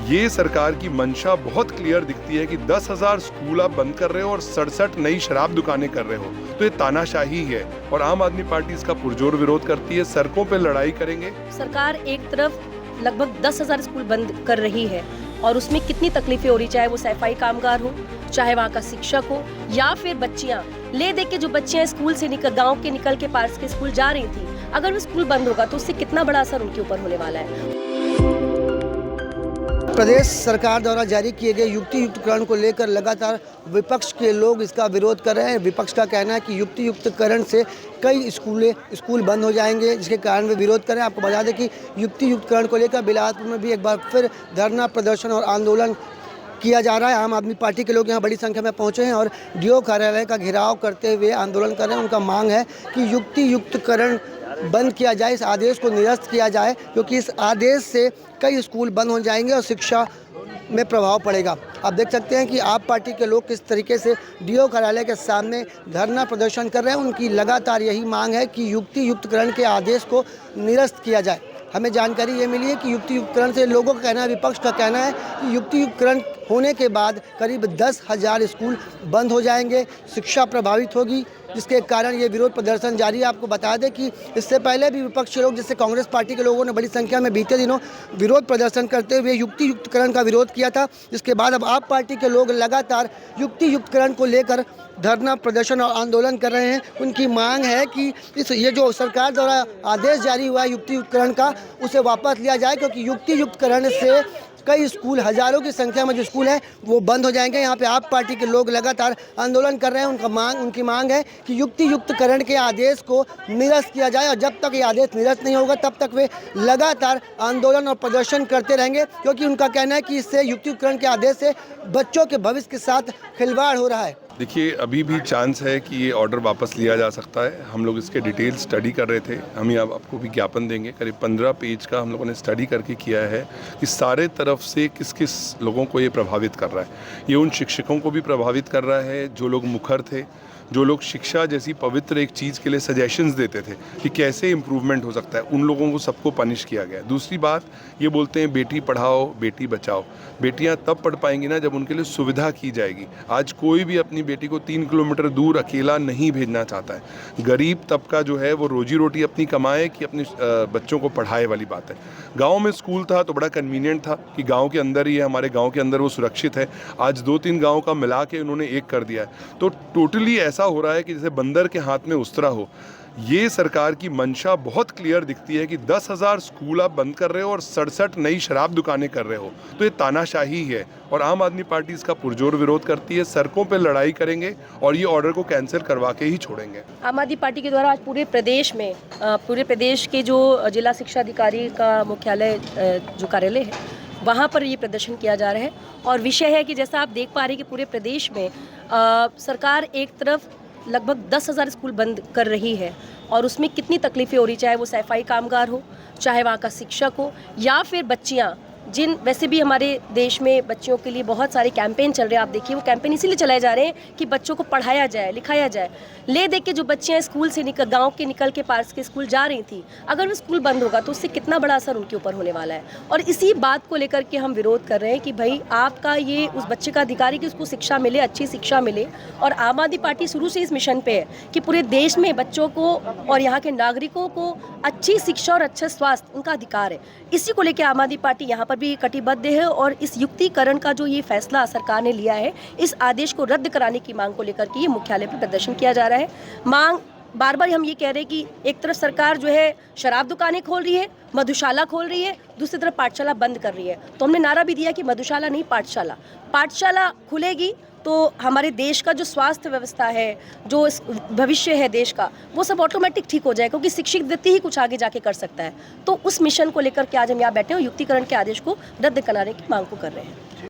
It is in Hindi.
ये सरकार की मंशा बहुत क्लियर दिखती है कि 10,000 स्कूल आप बंद कर रहे हो और 67 नई शराब दुकानें कर रहे हो, तो ये तानाशाही है और आम आदमी पार्टी इसका पुरजोर विरोध करती है। सड़कों पे लड़ाई करेंगे। सरकार एक तरफ लगभग 10,000 स्कूल बंद कर रही है और उसमें कितनी तकलीफें हो रही, चाहे वो सफाई कामगार हो, चाहे वहाँ का शिक्षक हो, या फिर बच्चियाँ ले दे के जो बच्चियाँ स्कूल से गाँव के निकल के पास के स्कूल जा रही थी, अगर वो स्कूल बंद होगा तो उससे कितना बड़ा असर उनके ऊपर होने वाला है। प्रदेश सरकार द्वारा जारी किए गए युक्ति युक्तकरण को लेकर लगातार विपक्ष के लोग इसका विरोध कर रहे हैं। विपक्ष का कहना है कि युक्ति युक्तकरण से कई स्कूल बंद हो जाएंगे, जिसके कारण वे विरोध कर रहे हैं। आपको बता दें कि युक्ति युक्तकरण को लेकर बिलासपुर में भी एक बार फिर धरना प्रदर्शन और आंदोलन किया जा रहा है। आम आदमी पार्टी के लोग यहाँ बड़ी संख्या में पहुँचे हैं और डीओ कार्यालय का घेराव करते हुए आंदोलन कर रहे हैं। उनका मांग है कि युक्ति युक्तकरण बंद किया जाए, इस आदेश को निरस्त किया जाए, क्योंकि इस आदेश से कई स्कूल बंद हो जाएंगे और शिक्षा में प्रभाव पड़ेगा। आप देख सकते हैं कि आप पार्टी के लोग किस तरीके से डीओ कार्यालय के सामने धरना प्रदर्शन कर रहे हैं। उनकी लगातार यही मांग है कि युक्ति युक्तकरण के आदेश को निरस्त किया जाए। हमें जानकारी ये मिली है कि युक्ति युक्तकरण से लोगों का कहना है, विपक्ष का कहना है कि युक्ति युक्तकरण होने के बाद करीब 10,000 स्कूल बंद हो जाएंगे, शिक्षा प्रभावित होगी, जिसके कारण ये विरोध प्रदर्शन जारी है। आपको बता दें कि इससे पहले भी विपक्ष के लोग, जैसे कांग्रेस पार्टी के लोगों ने बड़ी संख्या में बीते दिनों विरोध प्रदर्शन करते हुए युक्ति युक्तकरण का विरोध किया था, जिसके बाद अब आप पार्टी के लोग लगातार युक्ति युक्तकरण को लेकर धरना प्रदर्शन और आंदोलन कर रहे हैं। उनकी मांग है कि ये जो सरकार द्वारा आदेश जारी हुआ है युक्ति युक्तकरण का, उसे वापस लिया जाए, क्योंकि युक्ति युक्तकरण से कई स्कूल, हजारों की संख्या में जो स्कूल हैं वो बंद हो जाएंगे। यहाँ पे आप पार्टी के लोग लगातार आंदोलन कर रहे हैं। उनकी मांग है कि युक्ति युक्तकरण के आदेश को निरस्त किया जाए और जब तक ये आदेश निरस्त नहीं होगा तब तक वे लगातार आंदोलन और प्रदर्शन करते रहेंगे, क्योंकि उनका कहना है कि इससे युक्ति युक्तकरण के आदेश से बच्चों के भविष्य के साथ खिलवाड़ हो रहा है। देखिए, अभी भी चांस है कि ये ऑर्डर वापस लिया जा सकता है। हम लोग इसके डिटेल स्टडी कर रहे थे। हम यहाँ आपको भी ज्ञापन देंगे। करीब 15 पेज का हम लोगों ने स्टडी करके किया है कि सारे तरफ से किस किस लोगों को ये प्रभावित कर रहा है। ये उन शिक्षकों को भी प्रभावित कर रहा है जो लोग मुखर थे, जो लोग शिक्षा जैसी पवित्र एक चीज़ के लिए सजेशंस देते थे कि कैसे इम्प्रूवमेंट हो सकता है, उन लोगों को सबको पनिश किया गया। दूसरी बात, ये बोलते हैं बेटी पढ़ाओ बेटी बचाओ। बेटियां तब पढ़ पाएंगी ना जब उनके लिए सुविधा की जाएगी। आज कोई भी अपनी बेटी को 3 किलोमीटर दूर अकेला नहीं भेजना चाहता है। गरीब तबका जो है वो रोजी रोटी अपनी कमाए कि अपने बच्चों को पढ़ाए वाली बात है। गाँव में स्कूल था तो बड़ा कन्वीनियंट था कि गाँव के अंदर ही है, हमारे गाँव के अंदर वो सुरक्षित है। आज 2-3 गाँव का मिला के उन्होंने एक कर दिया है। तो टोटली ऐसा हो रहा है कि जैसे बंदर के हाथ में उस्तरा हो। ये सरकार की मंशा बहुत क्लियर दिखती है कि 10,000 स्कूल आप बंद कर रहे हो और 67 नई शराब दुकानें कर रहे हो, तो ये तानाशाही है और आम आदमी पार्टी इसका पुरजोर विरोध करती है। सड़कों पे लड़ाई करेंगे और ये ऑर्डर को कैंसिल करवा के ही छोड़ेंगे। आम आदमी पार्टी के द्वारा आज पूरे प्रदेश के जो जिला शिक्षा अधिकारी का मुख्यालय जो कार्यालय है वहाँ पर ये प्रदर्शन किया जा रहा है और विषय है कि जैसा आप देख पा रहे हैं कि पूरे प्रदेश में सरकार एक तरफ लगभग 10,000 स्कूल बंद कर रही है और उसमें कितनी तकलीफें हो रही, चाहे वो सफाई कामगार हो, चाहे वहाँ का शिक्षक हो, या फिर बच्चियाँ वैसे भी हमारे देश में बच्चों के लिए बहुत सारे कैंपेन चल रहे हैं। आप देखिए, वो कैंपेन इसीलिए चलाए जा रहे हैं कि बच्चों को पढ़ाया जाए, लिखाया जाए। ले दे के जो बच्चियाँ स्कूल से गाँव के निकल के पास के स्कूल जा रही थी, अगर वो स्कूल बंद होगा तो उससे कितना बड़ा असर उनके ऊपर होने वाला है। और इसी बात को लेकर के हम विरोध कर रहे हैं कि भाई आपका ये उस बच्चे का अधिकार है कि उसको शिक्षा मिले, अच्छी शिक्षा मिले। और आम आदमी पार्टी शुरू से इस मिशन पे है कि पूरे देश में बच्चों को और यहाँ के नागरिकों को अच्छी शिक्षा और अच्छा स्वास्थ्य उनका अधिकार है। इसी को लेकर आम आदमी पार्टी यहाँ पर भी कटिबद्ध है और इस युक्तिकरण का जो ये फैसला सरकार ने लिया है, इस आदेश को रद्द कराने की मांग को लेकर के ये मुख्यालय पर प्रदर्शन किया जा रहा है। मांग बार बार हम ये कह रहे हैं कि एक तरफ सरकार जो है शराब दुकानें खोल रही है, मधुशाला खोल रही है, दूसरी तरफ पाठशाला बंद कर रही है। तो हमने नारा भी दिया कि मधुशाला नहीं, पाठशाला खुलेगी तो हमारे देश का जो स्वास्थ्य व्यवस्था है, जो भविष्य है देश का, वो सब ऑटोमेटिक ठीक हो जाएगा, क्योंकि शिक्षित व्यक्ति ही कुछ आगे जाके कर सकता है। तो उस मिशन को लेकर के आज हम यहाँ बैठे हैं, युक्तिकरण के आदेश को रद्द कराने की मांग को कर रहे हैं।